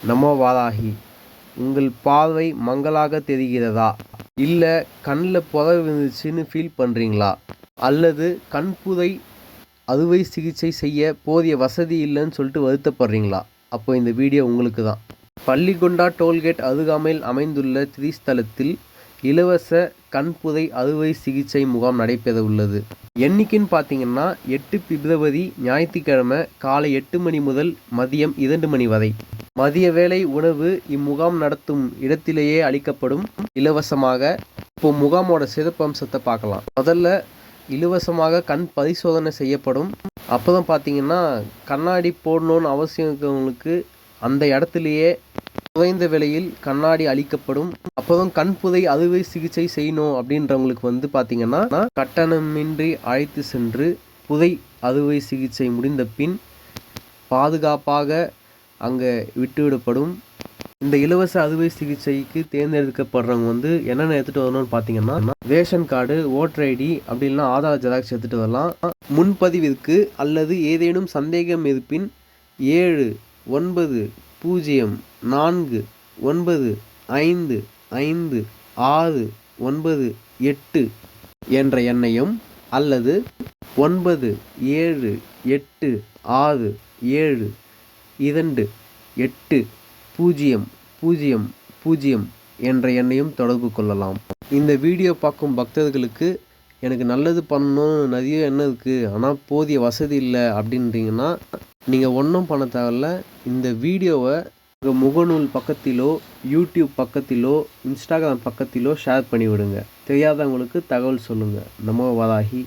நமோ வாராகி. உங்கள் பார்வை மங்கலாக தெரிகிறதா? இல்லை கண்ணில் புதை விழுந்துச்சுன்னு ஃபீல் பண்ணுறீங்களா? அல்லது கண்புதை அறுவை சிகிச்சை செய்ய போதிய வசதி இல்லைன்னு சொல்லிட்டு வருத்தப்படுறீங்களா? அப்போ இந்த வீடியோ உங்களுக்கு தான். பள்ளிகொண்டா டோல்கேட் அருகாமையில் அமைந்துள்ள திரிஸ்தலத்தில் இலவச கண்புதை அறுவை சிகிச்சை முகாம் நடைபெற உள்ளது. என்னைக்குன்னு பார்த்தீங்கன்னா 8 பிப்ரவரி ஞாயிற்றுக்கிழமை காலை 8 மணி முதல் மதியம் 2 மணி வரை. மதிய வேளை உணவு இம்முகாம் நடத்தும் இடத்திலேயே அளிக்கப்படும் இலவசமாக. இப்போ முகாமோட சிறப்பம்சத்தை பார்க்கலாம். முதல்ல இலவசமாக கண் பரிசோதனை செய்யப்படும். அப்போதான் பார்த்தீங்கன்னா கண்ணாடி போடணும்னு அவசியம் இருக்கிறவங்களுக்கு அந்த இடத்துலையே குறைந்த விலையில் கண்ணாடி அளிக்கப்படும். அப்போதான் கண்புதை அறுவை சிகிச்சை செய்யணும் அப்படின்றவங்களுக்கு பார்த்தீங்கன்னா கட்டணமின்றி அழைத்து சென்று புதை அறுவை சிகிச்சை முடிந்த பின் பாதுகாப்பாக அங்கே விட்டுவிடப்படும். இந்த இலவச அறுவை சிகிச்சைக்கு தேர்ந்தெடுக்கப்படுறவங்க என்னென்ன எடுத்துகிட்டு வரணும்னு பார்த்தீங்கன்னா ரேஷன் கார்டு, ஓட்டர் ஐடி, அப்படி இல்லைனா ஆதார் ஜெராக்ஸ் எடுத்துகிட்டு வரலாம். முன்பதிவிற்கு அல்லது ஏதேனும் சந்தேகம் இருப்பின் 79049556698 என்ற எண்ணையும் அல்லது 9786728000 என்ற எண்ணையும் தொடர்பு கொள்ளலாம். இந்த வீடியோ பார்க்கும் பக்தர்களுக்கு எனக்கு நல்லது பண்ணணும்னு நிறைய எண்ணம் இருக்குது, ஆனால் போதிய வசதி இல்லை அப்படின்றீங்கன்னா நீங்கள் ஒன்றும் பண்ண தேவையில்ல. இந்த வீடியோவை உங்கள் முகநூல் பக்கத்திலோ, யூடியூப் பக்கத்திலோ, இன்ஸ்டாகிராம் பக்கத்திலோ ஷேர் பண்ணிவிடுங்க. தெரியாதவங்களுக்கு தகவல் சொல்லுங்கள். நமோ வாராகி.